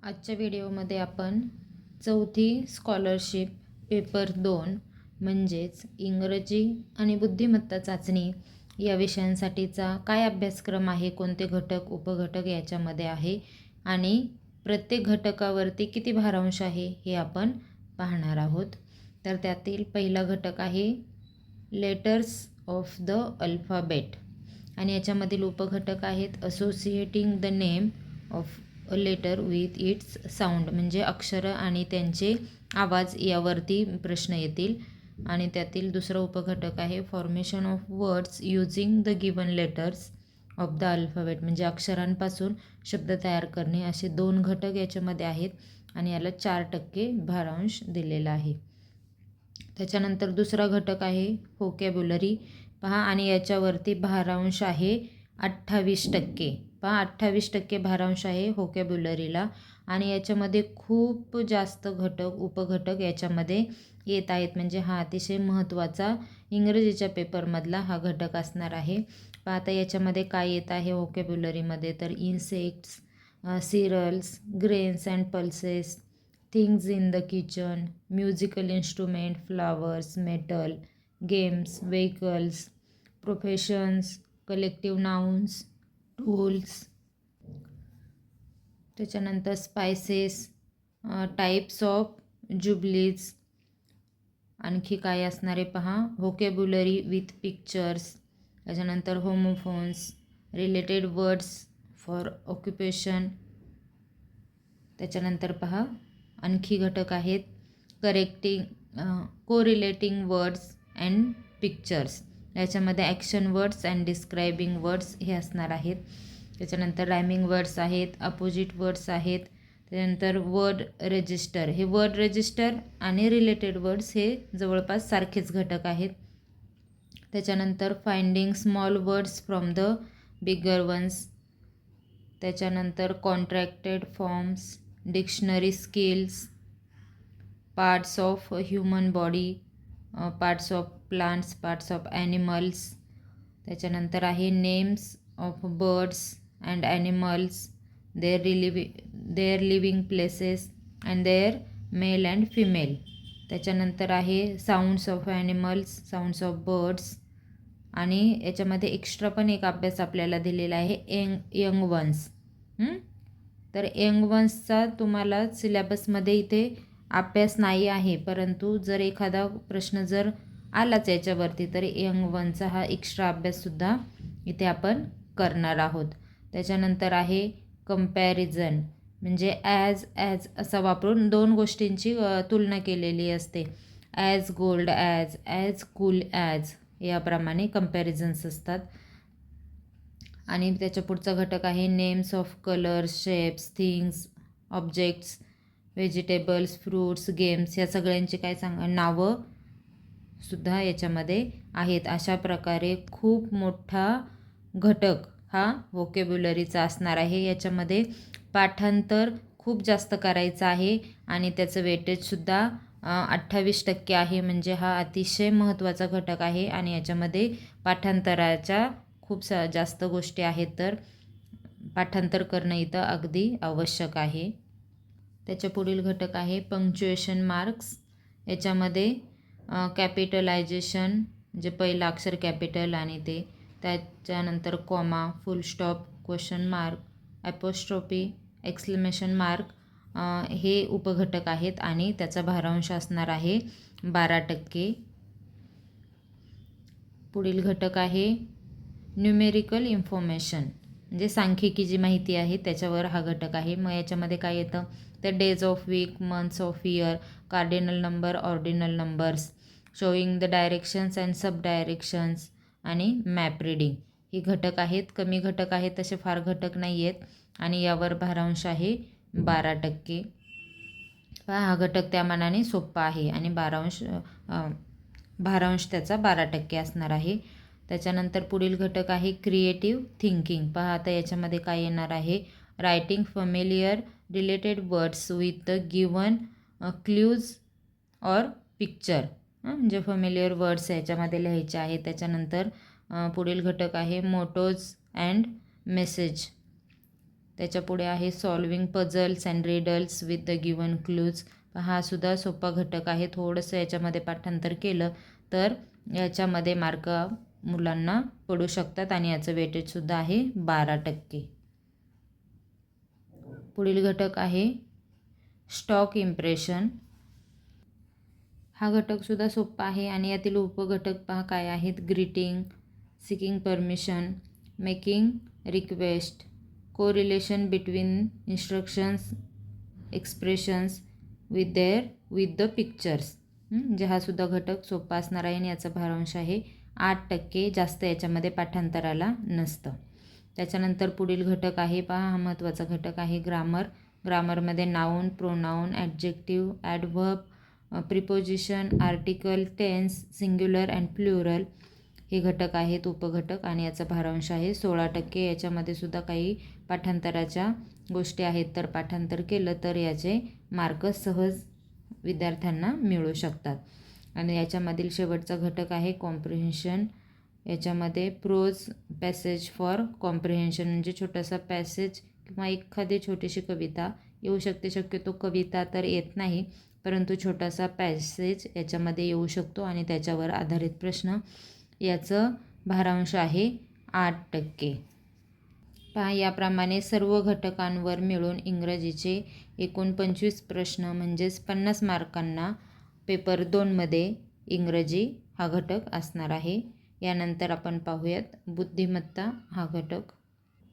आजच्या व्हिडिओमध्ये आपण चौथी स्कॉलरशिप पेपर 2 म्हणजेच इंग्रजी आणि बुद्धिमत्ता चाचणी या विषयांसाठीचा काय अभ्यासक्रम आहे, कोणते घटक उपघटक याच्यामध्ये आहे आणि प्रत्येक घटकावरती किती भारांश आहे हे आपण पाहणार आहोत. तर त्यातील पहिला घटक आहे लेटर्स ऑफ द अल्फाबेट आणि याच्यामधील उपघटक आहेत associating the name of a letter with its sound, म्हणजे अक्षरं आणि त्यांचे आवाज यावरती प्रश्न येतील. आणि त्यातील दुसरा उपघटक आहे formation of words using the given letters of the alphabet, म्हणजे अक्षरांपासून शब्द तयार करणे. असे 2 घटक याच्यामध्ये आहेत आणि याला 4% भारांश दिलेला आहे. त्याच्यानंतर दुसरा घटक आहे व्होकॅब्युलरी पहा, आणि याच्यावरती भारांश आहे 28%. पहा 28% भारांश आहे व्होकॅब्युलरीला आणि याच्यामध्ये खूप जास्त घटक उपघटक याच्यामध्ये येत आहेत, म्हणजे हा अतिशय महत्त्वाचा इंग्रजीच्या पेपरमधला हा घटक असणार आहे. पहा आता याच्यामध्ये काय येत आहे व्होकॅब्युलरीमध्ये, तर insects, cereals, grains and pulses, things in the kitchen, musical instrument, flowers, metal, games, vehicles, professions, collective nouns, tools. त्याच्यानंतर स्पायसेस, टाईप्स ऑफ जुबलीज. आणखी काय असणारे पहा व्होकॅब्युलरी विथ पिक्चर्स. त्याच्यानंतर homophones, related words for occupation. त्याच्यानंतर पहा आणखी घटक आहेत कोरिलेटिंग वर्ड्स अँड पिक्चर्स. याच्यामध्ये action words and describing words हे असणार आहेत. त्याच्यानंतर रायमिंग वर्ड्स आहेत, अपोजिट वर्ड्स आहेत. त्यानंतर वर्ड रजिस्टर, हे वर्ड रजिस्टर आणि रिलेटेड वर्ड्स हे जवळपास सारखेच घटक आहेत. त्याच्यानंतर finding small words from the bigger ones. त्याच्यानंतर contracted forms, dictionary skills, parts of human body, parts of plants, parts of animals. त्याच्यानंतर आहे names of birds and animals, their living places and their male and female. त्याच्यानंतर आहे sounds of animals, sounds of birds. आणि याच्यामध्ये extra पण एक अभ्यास आपल्याला दिलेला आहे यंग वन्स. तर यंग वन्सचा तुम्हाला सिलेबसमध्ये इथे अभ्यास नाही आहे, परंतु जर एखादा प्रश्न जर आलाच याच्यावरती तर यंग वनचा हा एक्स्ट्रा अभ्याससुद्धा इथे आपण करणार आहोत. त्याच्यानंतर आहे कंपॅरिझन, म्हणजे ॲज असा वापरून 2 गोष्टींची तुलना केलेली असते. As gold as cool as, याप्रमाणे कंपॅरिझन्स असतात. आणि त्याच्या पुढचा घटक आहे names of colours, shapes, things, objects, vegetables, fruits, games. या सगळ्यांची काय नावं सुद्धा याच्यामध्ये आहेत. अशा प्रकारे खूप मोठा घटक हा व्होकॅब्युलरीचा असणार आहे. याच्यामध्ये पाठांतर खूप जास्त करायचं आहे आणि त्याचं वेटेजसुद्धा 28% आहे, म्हणजे हा अतिशय महत्त्वाचा घटक आहे. आणि याच्यामध्ये पाठांतराच्या खूप जास्त गोष्टी आहेत, तर पाठांतर करणं इथं अगदी आवश्यक आहे. त्याच्या पुढील घटक आहे पंक्च्युएशन मार्क्स. याच्यामध्ये कॅपिटलायझेशन, म्हणजे पहिलं अक्षर कॅपिटल आणि ते, त्याच्यानंतर comma, full stop, question mark, apostrophe, exclamation mark हे उपघटक आहेत आणि त्याचा भारांश असणार आहे 12%. पुढील घटक आहे न्यूमेरिकल इन्फॉर्मेशन, म्हणजे सांख्यिकी जी माहिती आहे त्याच्यावर हा घटक आहे. मग याच्यामध्ये काय येतं तर days of week, months of year, cardinal number, ordinal numbers, showing the directions and sub directions आणि मॅप रिडिंग. ही घटक आहेत. कमी घटक आहेत, तसे फार घटक नाही आहेत आणि यावर भारांश आहे 12%. हा घटक त्या मानाने सोपा आहे आणि भारांश त्याचा 12% असणार आहे. त्याच्यानंतर पुढील घटक आहे क्रिएटिव्ह थिंकिंग. पहा आता याच्यामध्ये काय येणार आहे writing familiar related words with the given clues or picture, म्हणजे फॅमिलियर वर्ड्स याच्यामध्ये लिहायचे आहेत. त्याच्यानंतर पुढील घटक आहे मोटोज अँड मेसेज. त्याच्यापुढे आहे solving puzzles and riddles with the given clues. हा सुद्धा सोपा घटक आहे. थोडंसं याच्यामध्ये पाठांतर केलं तर याच्यामध्ये मार्क मुलांना पडू शकतात आणि याचं वेटेजसुद्धा आहे 12%. पुढील घटक आहे स्टॉक इम्प्रेशन. हा घटकसुद्धा सोपा आहे आणि यातील उपघटक पहा काय आहेत. Greeting, seeking permission, making request, correlation between instructions, expressions with the pictures. म्हणजे हा सुद्धा घटक सोपा असणार आहे आणि याचा भारांश आहे 8%. जास्त याच्यामध्ये पाठांतराला नसतं. त्याच्यानंतर पुढील घटक आहे पहा, हा महत्त्वाचा घटक आहे ग्रामर. ग्रामरमध्ये noun, pronoun, adjective, adverb, preposition, article, tense, singular and plural हे घटक आहेत उपघटक आणि याचा भारांश आहे 16%. याच्यामध्ये सुद्धा काही पाठांतराच्या गोष्टी आहेत, तर पाठांतर केलं तर याचे मार्क सहज विद्यार्थ्यांना मिळू शकतात. आणि याच्यामधील शेवटचा घटक आहे कॉम्प्रिहेन्शन. याच्यामध्ये प्रोज पॅसेज फॉर कॉम्प्रिहेन्शन म्हणजे छोटासा पॅसेज किंवा एखादी छोटीशी कविता येऊ शकते. शक्यतो कविता तर येत नाही, परंतु छोटासा पॅसेज याच्यामध्ये येऊ शकतो आणि त्याच्यावर आधारित प्रश्न. याचं भारांश आहे 8%. पहा याप्रमाणे सर्व घटकांवर मिळून इंग्रजीचे एकूण 25 प्रश्न म्हणजेच 50 मार्कांना पेपर 2मध्ये इंग्रजी हा घटक असणार आहे. यानंतर आपण पाहूयात बुद्धिमत्ता हा घटक.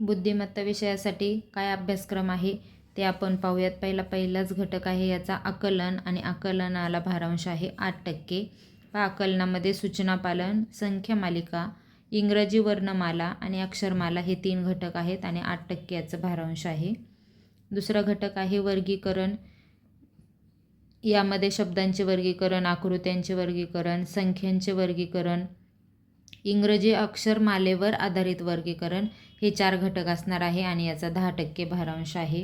बुद्धिमत्ता विषयासाठी काय अभ्यासक्रम आहे ते आपण पाहूयात. पहिलाच घटक आहे याचा आकलन आणि आकलनाला भारांश आहे 8%. आकलनामध्ये सूचनापालन, संख्या मालिका, इंग्रजी वर्णमाला आणि अक्षरमाला हे 3 घटक आहेत आणि 8% याचं भारांश आहे. दुसरा घटक आहे वर्गीकरण. यामध्ये शब्दांचे वर्गीकरण, आकृत्यांचे वर्गीकरण, संख्यांचे वर्गीकरण, इंग्रजी अक्षरमालेवर आधारित वर्गीकरण हे 4 घटक असणार आहे आणि याचा 10% भारांश आहे.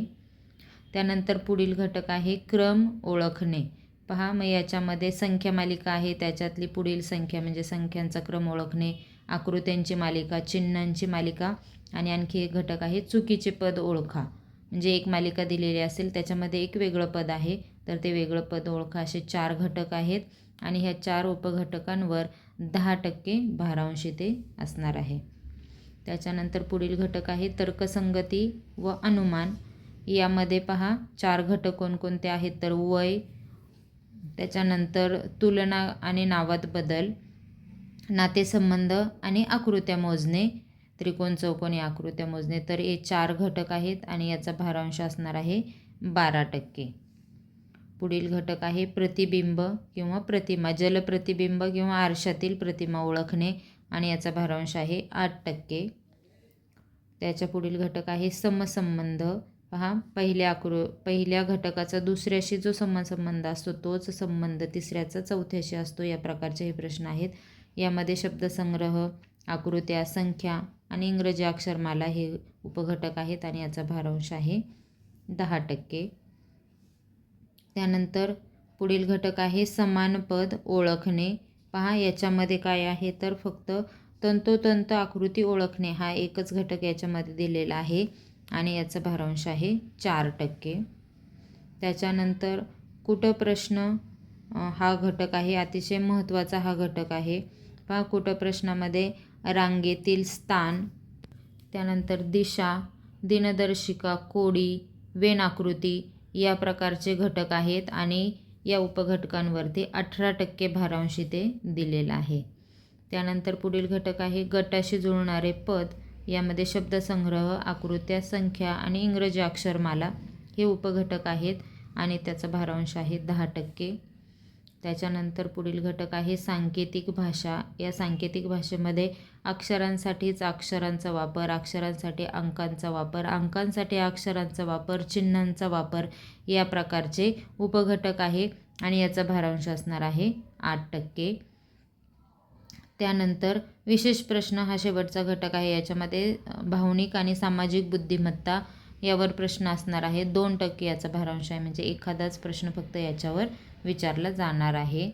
त्यानंतर पुढील घटक आहे क्रम ओळखणे. पहा मग याच्यामध्ये संख्या मालिका आहे, त्याच्यातली पुढील संख्या म्हणजे संख्यांचा क्रम ओळखणे, आकृत्यांची मालिका, चिन्हांची मालिका आणि आणखी एक घटक आहे चुकीचे पद ओळखा. म्हणजे एक मालिका दिलेली असेल त्याच्यामध्ये एक वेगळं पद आहे तर ते वेगळं पद ओळखा. असे 4 घटक आहेत आणि ह्या 4 उपघटकांवर 10% भारांश ते असणार आहे. त्याच्यानंतर पुढील घटक आहे तर्कसंगती व अनुमान. यामध्ये पहा 4 घटक कोणकोणते आहेत तर वय, त्याच्यानंतर तुलना आणि नावात बदल, नातेसंबंध आणि आकृत्या मोजणे, त्रिकोण चौकोनी आकृत्या मोजणे. तर हे 4 घटक आहेत आणि याचा भारांश असणार आहे 12%. पुढील घटक आहे प्रतिबिंब किंवा प्रतिमा, जलप्रतिबिंब किंवा आरशातील प्रतिमा ओळखणे आणि याचा भारांश आहे 8%. त्याच्या पुढील घटक आहे समसंबंध. पहा पहिल्या घटकाचा दुसऱ्याशी जो समसंबंध असतो तोच संबंध तिसऱ्याचा चौथ्याशी असतो. या प्रकारचे हे प्रश्न आहेत. यामध्ये शब्दसंग्रह, आकृत्या, संख्या आणि इंग्रजी अक्षरमाला हे उपघटक आहेत आणि याचा भारांश आहे 10%. त्यानंतर पुढील घटक आहे समान पद ओळखणे. पहा याच्यामध्ये काय आहे तर फक्त तंतोतंत आकृती ओळखणे हा एकच घटक याच्यामध्ये दिलेला आहे आणि याचा भारांश आहे 4%. त्याच्यानंतर कुटप्रश्न हा घटक आहे, अतिशय महत्त्वाचा हा घटक आहे. पहा कुटप्रश्नामध्ये रांगेतील स्थान, त्यानंतर दिशा, दिनदर्शिका, कोडी, वेन आकृती या प्रकारचे घटक आहेत आणि या उपघटकांवरती 18% भारांश ते दिलेला आहे. त्यानंतर पुढील घटक आहे गटाशी जुळणारे पद. यामध्ये शब्दसंग्रह, आकृत्या, संख्या आणि इंग्रजी अक्षरमाला हे उपघटक आहेत आणि त्याचा भारांश आहे 10%. त्याच्यानंतर पुढील घटक आहे सांकेतिक भाषा. या सांकेतिक भाषेमध्ये अक्षरांसाठीच अक्षरांचा वापर, अक्षरांसाठी अंकांचा वापर, अंकांसाठी अक्षरांचा वापर, चिन्हांचा वापर या प्रकारचे उपघटक आहे आणि याचा भारांश असणार आहे 8%. त्यानंतर विशेष प्रश्न हा शेवटचा घटक आहे. याच्यामध्ये भावनिक आणि सामाजिक बुद्धिमत्ता यावर प्रश्न असणार आहे. 2% याचा भारांश आहे, म्हणजे एखादाच प्रश्न फक्त याच्यावर विचारला जाणार आहे.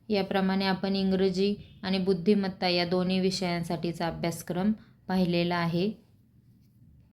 याप्रमाणे आपण इंग्रजी आणि बुद्धिमत्ता या दोन्ही विषयांसाठीचा अभ्यासक्रम पाहिलेला आहे.